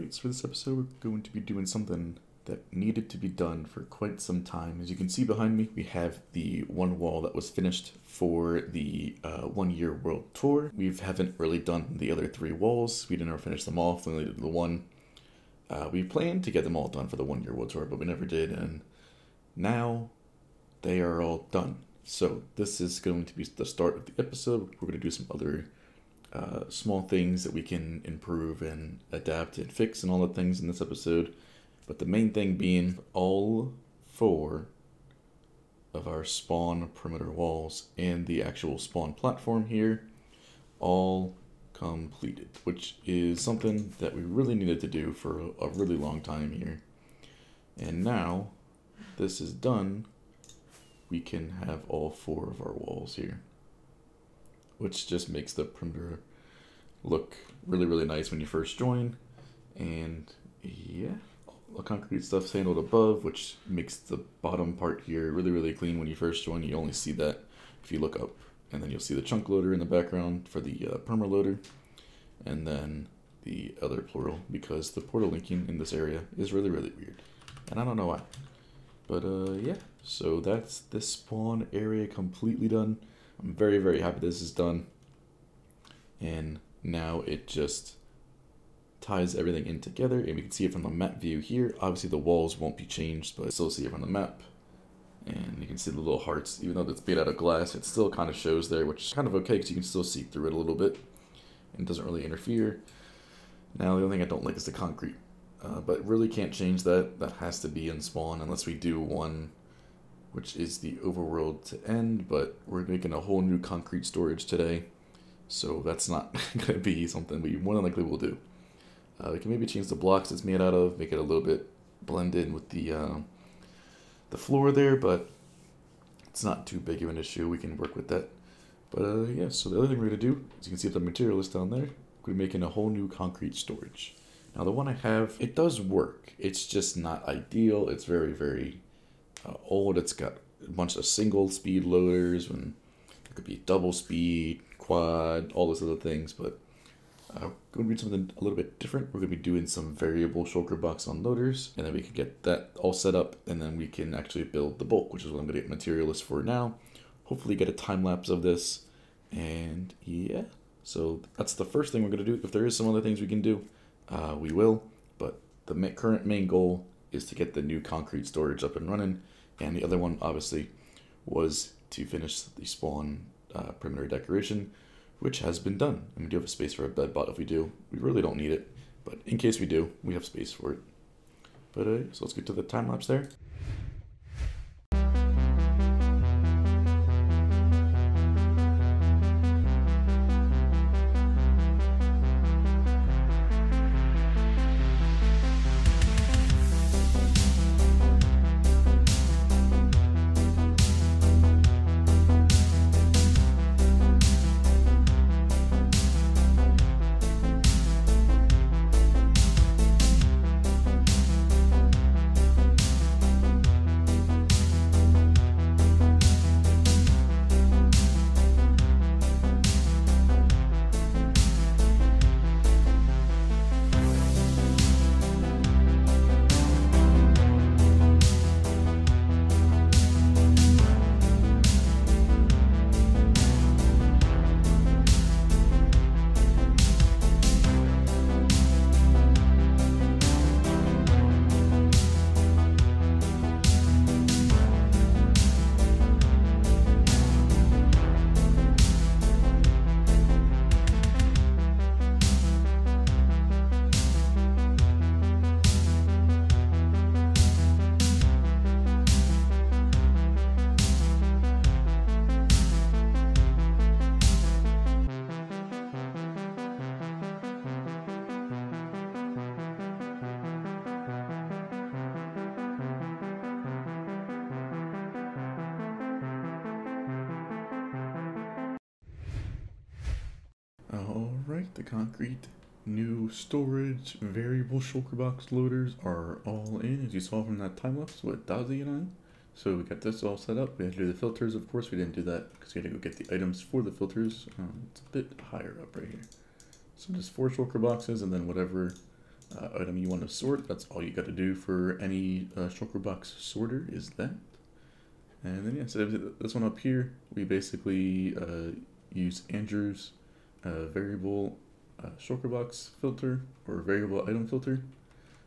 Alright, so for this episode we're going to be doing something that needed to be done for quite some time. As you can see behind me, we have the one wall that was finished for the 1 year world tour. We haven't really done the other 3 walls. We didn't ever finish them off. We only did the one. We planned to get them all done for the 1 year world tour, but we never did, and now they are all done. So this is going to be the start of the episode. We're going to do some other small things that we can improve and adapt and fix and all the things in this episode. But the main thing being all 4 of our spawn perimeter walls and the actual spawn platform here all completed, which is something that we really needed to do for a really long time here. And now this is done, we can have all 4 of our walls here, which just makes the perimeter look really, really nice when you first join. And yeah, the concrete stuff's handled above, which makes the bottom part here really, really clean. When you first join, you only see that if you look up, and then you'll see the chunk loader in the background for the perma loader, and then the other plural, because the portal linking in this area is really, really weird, and I don't know why. But yeah, so that's this spawn area completely done. I'm very, very happy this is done. And now it just ties everything in together, and we can see it from the map view here. Obviously the walls won't be changed, but still see it from the map. And you can see the little hearts, even though it's made out of glass, it still kind of shows there, which is kind of okay because you can still see through it a little bit and it doesn't really interfere. Now the only thing I don't like is the concrete, but really can't change that. That has to be in spawn unless we do one, which is the overworld to end, but we're making a whole new concrete storage today, so that's not going to be something we more than likely will do. We can maybe change the blocks it's made out of, make it a little bit blended with the floor there, but it's not too big of an issue. We can work with that. But yeah, so the other thing we're going to do, as you can see the material list down there, we're making a whole new concrete storage. Now the one I have, it does work. It's just not ideal. It's very, very old. It's got a bunch of single speed loaders, and it could be double speed, quad, all those other things, but going to do something a little bit different. We're going to be doing some variable shulker box unloaders, and then we can get that all set up, and then we can actually build the bulk, which is what I'm going to get material list for now. Hopefully get a time lapse of this, and yeah, so that's the first thing we're going to do. If there is some other things we can do, we will, but the current main goal is to get the new concrete storage up and running, and the other one obviously was to finish the spawn perimeter decoration, which has been done. And we do have a space for a bed bot if we do. We really don't need it, but in case we do, we have space for it. But so let's get to the time lapse there. Alright, the concrete new storage variable shulker box loaders are all in, as you saw from that time lapse with Dazi and I. So we got this all set up. We had to do the filters, of course. We didn't do that because we had to go get the items for the filters. It's a bit higher up right here. So just 4 shulker boxes and then whatever item you want to sort. That's all you got to do for any shulker box sorter is that. And then yeah, so this one up here, we basically use Andrew's variable shulker box filter or variable item filter.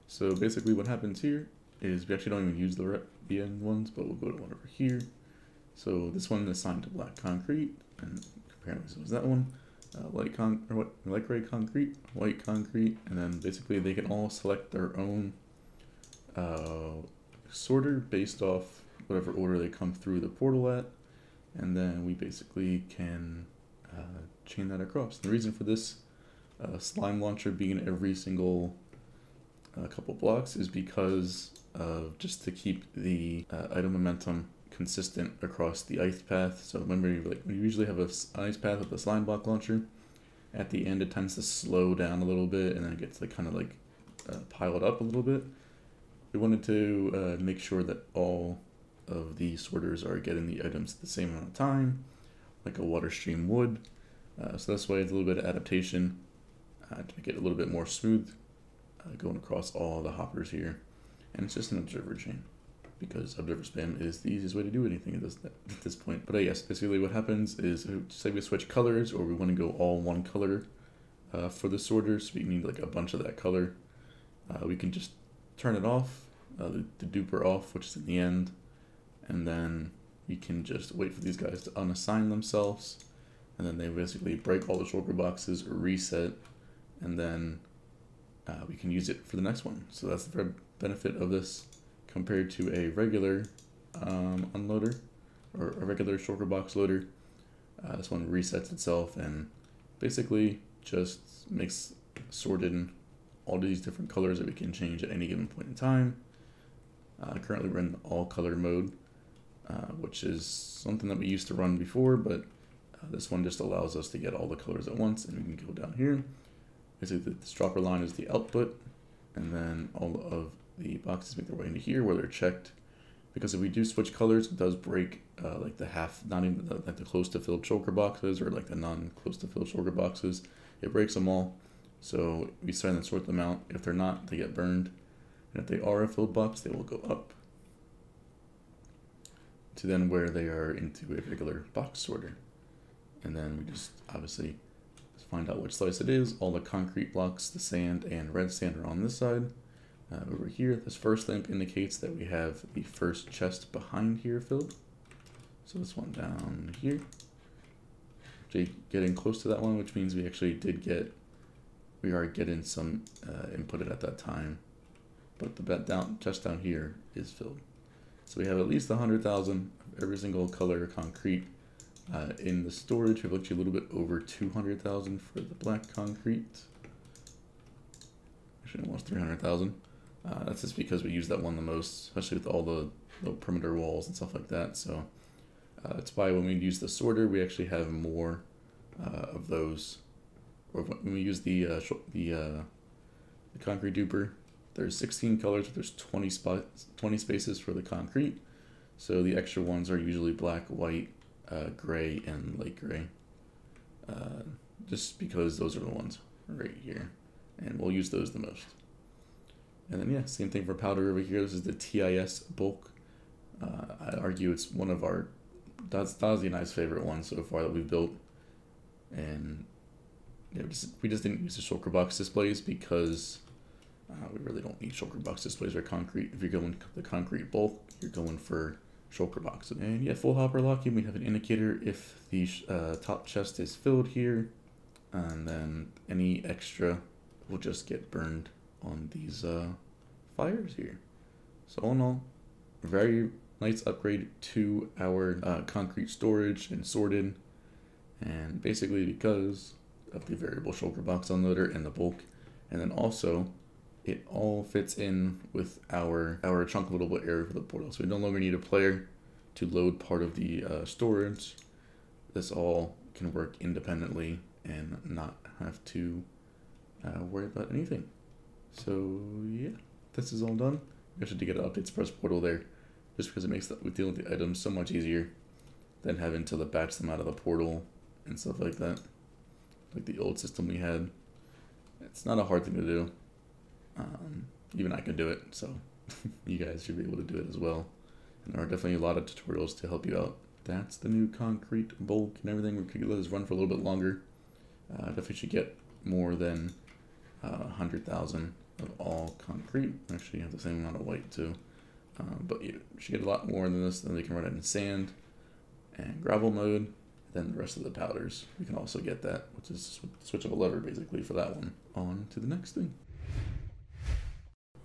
So basically what happens here is we actually don't even use the end ones, but we'll go to one over here. So this one is assigned to black concrete, and apparently so is that one. Light gray concrete, white concrete, and then basically they can all select their own sorter based off whatever order they come through the portal at, and then we basically can chain that across. The reason for this slime launcher being every single couple blocks is because of just to keep the item momentum consistent across the ice path. So remember, like, we usually have an ice path with the slime block launcher. At the end, it tends to slow down a little bit, and then it gets like kind of like piled up a little bit. We wanted to make sure that all of the sorters are getting the items at the same amount of time, like a water stream would. So this way, it's a little bit of adaptation to make it a little bit more smooth, going across all the hoppers here. And it's just an observer chain, because observer spam is the easiest way to do anything at this point. But yes, basically what happens is, say we switch colors, or we want to go all one color for the sorter, so we need like a bunch of that color. We can just turn it off, the duper off, which is in the end, and then we can just wait for these guys to unassign themselves, and then they basically break all the shulker boxes or reset, and then we can use it for the next one. So that's the benefit of this compared to a regular unloader or a regular shulker box loader. This one resets itself and basically just makes sorted all these different colors that we can change at any given point in time. Currently we're in all color mode, which is something that we used to run before, but this one just allows us to get all the colors at once, and we can go down here. Basically this dropper line is the output, and then all of the boxes make their way into here where they're checked. Because if we do switch colors, it does break like the half, not even like the close to filled shulker boxes, or like the non-close to filled shulker boxes. It breaks them all. So we try and sort them out. If they're not, they get burned. And if they are a filled box, they will go up to then where they are into a regular box sorter. And then we just obviously find out which slice it is. All the concrete blocks, the sand and red sand are on this side. Over here, this first lamp indicates that we have the first chest behind here filled. So this one down here. Actually getting close to that one, which means we actually we are getting some inputted at that time. But the chest down here is filled. So we have at least 100,000 of every single color concrete. In the storage, we have actually a little bit over 200,000 for the black concrete. Actually almost 300,000. That's just because we use that one the most, especially with all the perimeter walls and stuff like that. So that's why when we use the sorter, we actually have more of those. Or when we use the concrete duper, there's 16 colors, but there's 20 spaces for the concrete. So the extra ones are usually black, white, gray, and light gray. Just because those are the ones right here, and we'll use those the most. And then yeah, same thing for powder over here. This is the TIS bulk. I argue it's one of our Dazzy and I's favorite ones so far that we've built. And yeah, we just didn't use the shulker box displays because we really don't need shulker box displays for concrete. If you're going the concrete bulk, you're going for shulker box. And yeah, full hopper locking, we have an indicator if the top chest is filled here, and then any extra will just get burned on these fires here. So all in all, very nice upgrade to our concrete storage and sorted, and basically because of the variable shulker box unloader and the bulk, and then also it all fits in with our chunk loadable area for the portal. So we no longer need a player to load part of the storage. This all can work independently and not have to worry about anything. So yeah, this is all done. We actually did get an updates press portal there, just because it makes we dealing with the items so much easier than having to batch them out of the portal and stuff like that, like the old system we had. It's not a hard thing to do. Even I can do it, so you guys should be able to do it as well. And there are definitely a lot of tutorials to help you out. That's the new concrete bulk and everything. We could let this run for a little bit longer. Definitely should get more than 100,000 of all concrete. Actually, you have the same amount of white too. But you should get a lot more than this. Then we can run it in sand and gravel mode. Then the rest of the powders, we can also get that, which is switch of a lever basically for that one. On to the next thing.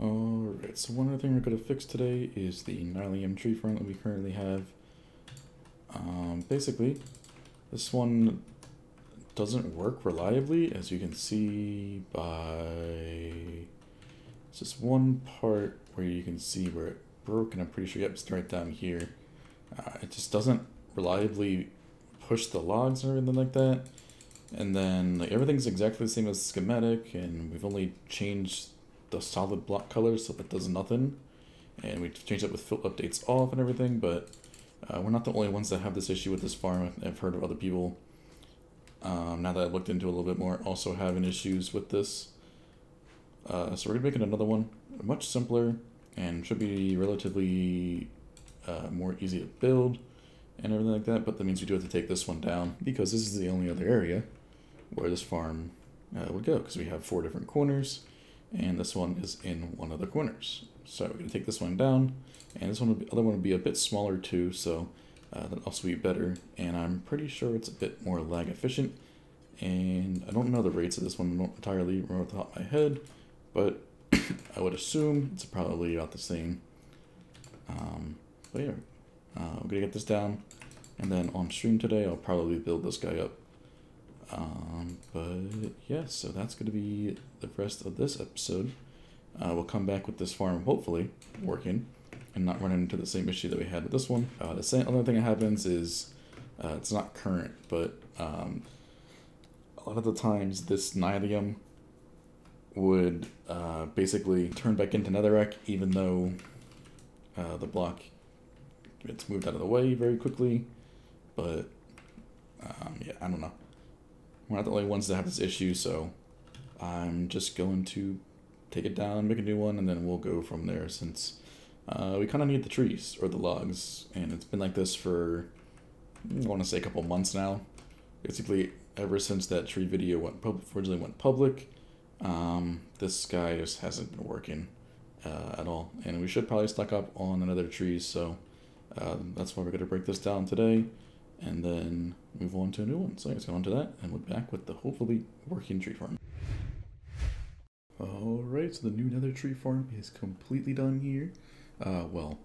Alright, so one other thing we're going to fix today is the nylium tree farm that we currently have. Basically, this one doesn't work reliably, as you can see by just one part where you can see where it broke, and I'm pretty sure, yep, it's right down here. It just doesn't reliably push the logs or anything like that. And then like, everything's exactly the same as schematic, and we've only changed the solid block color, so that does nothing. And we changed it with fill updates off and everything, but we're not the only ones that have this issue with this farm. I've heard of other people, now that I've looked into it a little bit more, also having issues with this. So we're gonna make it another one, much simpler, and should be relatively more easy to build and everything like that, but that means we do have to take this one down, because this is the only other area where this farm would go, because we have 4 different corners, and this one is in one of the corners. So we're going to take this one down, and this one other one will be a bit smaller too, so that'll also be better, and I'm pretty sure it's a bit more lag efficient, and I don't know the rates of this one, I don't entirely remember off the top of my head, but I would assume it's probably about the same. But yeah, I'm going to get this down, and then on stream today I'll probably build this guy up. But yeah, so that's going to be the rest of this episode. We'll come back with this farm hopefully working and not running into the same issue that we had with this one. The same other thing that happens is it's not current, but a lot of the times this nylium would basically turn back into netherrack, even though the block gets moved out of the way very quickly. But yeah, I don't know. We're not the only ones that have this issue, so I'm just going to take it down, make a new one, and then we'll go from there, since we kind of need the trees, or the logs, and it's been like this for, I want to say a couple months now. Basically, ever since that tree video originally went public, this guy just hasn't been working at all, and we should probably stock up on another trees, so that's why we're going to break this down today, and then move on to a new one. So let's go on to that, and we're back with the hopefully working tree farm. Alright, so the new nether tree farm is completely done here. Well,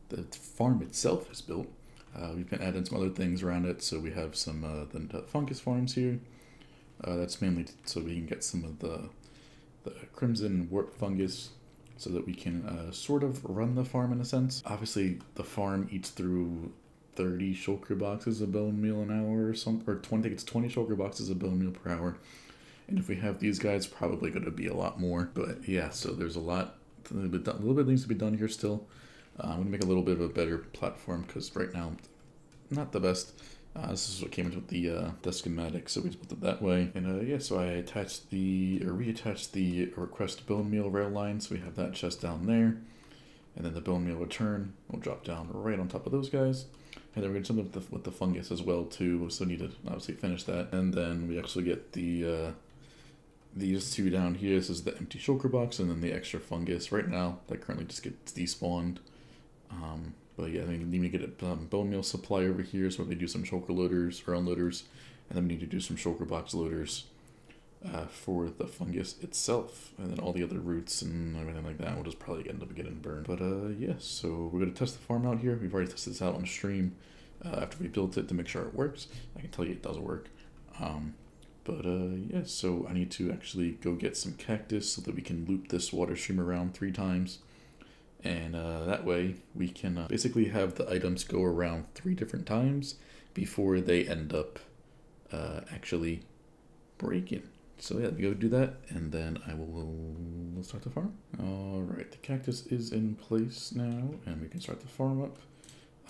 the farm itself is built. We've been adding some other things around it, so we have some the fungus farms here. That's mainly so we can get some of the crimson warp fungus, so that we can sort of run the farm in a sense. Obviously, the farm eats through 30 shulker boxes of bone meal an hour or something, or 20, I think it's 20 shulker boxes of bone meal per hour. And if we have these guys, probably going to be a lot more. But yeah, so there's a little bit needs to be done here still. I'm going to make a little bit of a better platform, because right now, not the best. This is what came into the schematic, so we just built it that way. And yeah, so I reattached the request bone meal rail line, so we have that chest down there. And then the bone meal return will drop down right on top of those guys. And then we're going to do something with the fungus as well too, so need to obviously finish that. And then we actually get these 2 down here. This is the empty shulker box, and then the extra fungus. Right now, that currently just gets despawned. But yeah, I think we need to get a bone meal supply over here, so we do some shulker loaders or unloaders, and then we need to do some shulker box loaders for the fungus itself, and then all the other roots and everything like that will just probably end up getting burned. But yeah, so we're going to test the farm out here. We've already tested this out on stream after we built it to make sure it works. I can tell you it does work. But yeah, so I need to actually go get some cactus so that we can loop this water stream around 3 times. And that way we can basically have the items go around 3 different times before they end up actually breaking. So yeah, we go do that, and then we'll start the farm. Alright, the cactus is in place now, and we can start the farm up.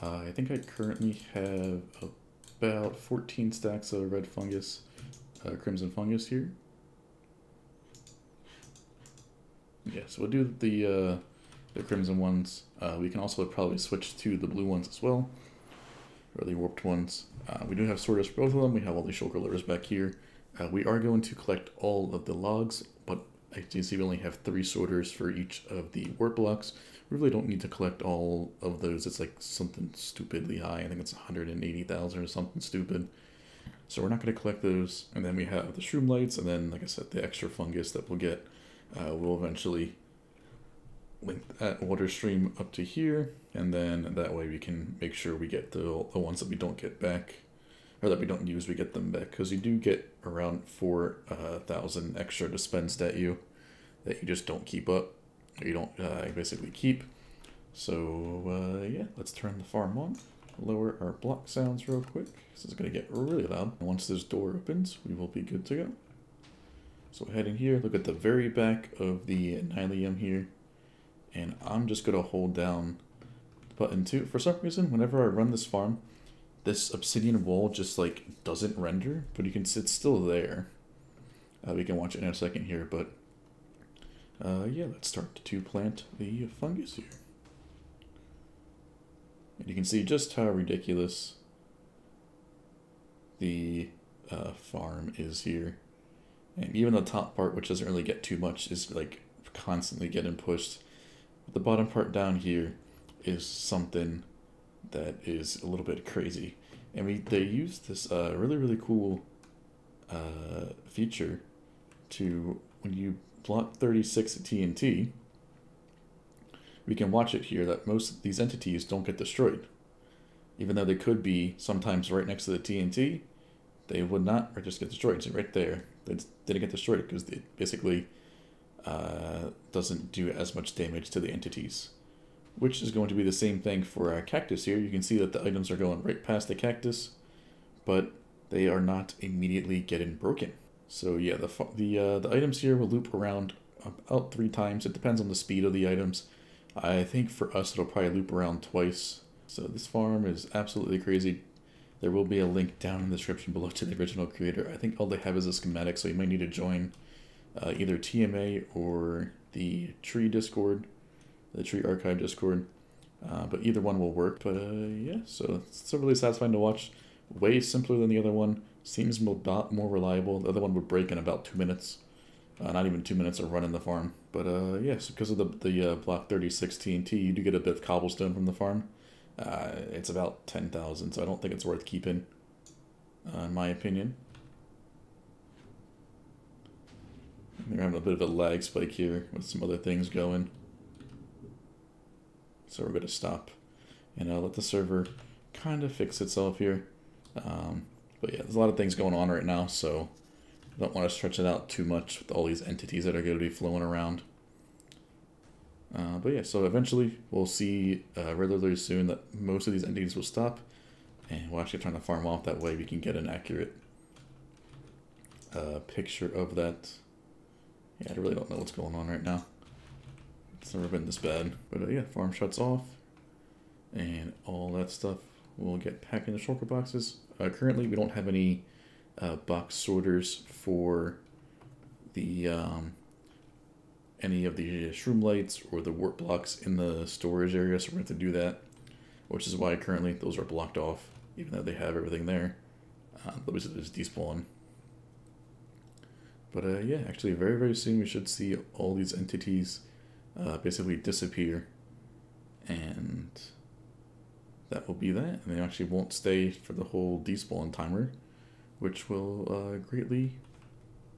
I think I currently have about 14 stacks of red fungus, crimson fungus here. Yeah, so we'll do the crimson ones. We can also probably switch to the blue ones as well, or the warped ones. We do have sorters for both of them. We have all the shulker levers back here. We are going to collect all of the logs, but as you can see, we only have 3 sorters for each of the warp blocks. We really don't need to collect all of those. It's like something stupidly high. I think it's 180,000 or something stupid. So we're not going to collect those. And then we have the shroom lights, and then, like I said, the extra fungus that we'll get. We'll eventually link that water stream up to here, and then that way we can make sure we get the ones that we don't get back, or that we don't use, we get them back, because you do get around 4,000 extra dispensed at you that you just don't keep up, or you don't basically keep. So yeah, let's turn the farm on, lower our block sounds real quick. This is going to get really loud. Once this door opens, we will be good to go. So head in here, look at the very back of the Nylium here, and I'm just going to hold down the button 2. For some reason, whenever I run this farm, this obsidian wall just like doesn't render, but you can see it's still there. We can watch it in a second here, but yeah, let's start to plant the fungus here. And you can see just how ridiculous the farm is here. And even the top part, which doesn't really get too much, is like constantly getting pushed. But the bottom part down here is something that is a little bit crazy. And they use this really cool feature to, when you block 36 TNT, we can watch it here that most of these entities don't get destroyed. Even though they could be sometimes right next to the TNT, they would not, or just get destroyed. So right there, they didn't get destroyed because it basically doesn't do as much damage to the entities. Which is going to be the same thing for our cactus here. You can see that the items are going right past the cactus, but they are not immediately getting broken. So yeah, the items here will loop around about 3 times. It depends on the speed of the items. I think for us it'll probably loop around twice. So this farm is absolutely crazy. There will be a link down in the description below to the original creator. I think all they have is a schematic, so you might need to join either TMA or the tree Discord, the tree archive Discord. But either one will work. But yeah, so it's still really satisfying to watch. Way simpler than the other one. Seems more reliable. The other one would break in about 2 minutes. Not even 2 minutes of running the farm. But yes, because of the block 36 TNT, you do get a bit of cobblestone from the farm. It's about 10,000, so I don't think it's worth keeping, in my opinion. They're having a bit of a lag spike here with some other things going. So we're going to stop and let the server kind of fix itself here. But yeah, there's a lot of things going on right now, so I don't want to stretch it out too much with all these entities that are going to be flowing around. But yeah, so eventually we'll see really soon that most of these entities will stop, and we'll actually turn the farm off. That way we can get an accurate picture of that. Yeah, I really don't know what's going on right now. It's never been this bad. But yeah, farm shuts off, and all that stuff will get packed in the shulker boxes. Currently, we don't have any box sorters for the any of the shroom lights or the warp blocks in the storage area, so we're going to have to do that, which is why currently those are blocked off, even though they have everything there. Those just despawn. But yeah, actually very soon we should see all these entities basically disappear, and that will be that. And they actually won't stay for the whole despawn timer, which will greatly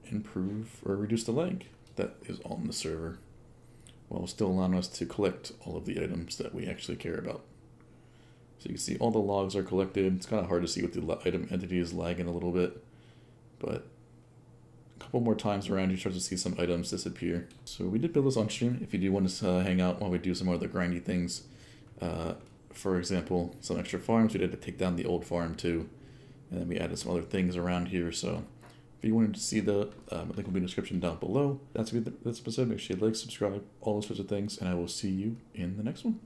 improve or reduce the lag that is on the server, while still allowing us to collect all of the items that we actually care about. So you can see all the logs are collected. It's kind of hard to see with the item entity is lagging a little bit, but a couple more times around you start to see some items disappear. So we did build this on stream. If you do want to hang out while we do some other grindy things, for example, some extra farms, we did to take down the old farm too, and then we added some other things around here. So if you wanted to see the link will be in the description down below. That's this episode. Make sure you like, subscribe, all those sorts of things, and I will see you in the next one.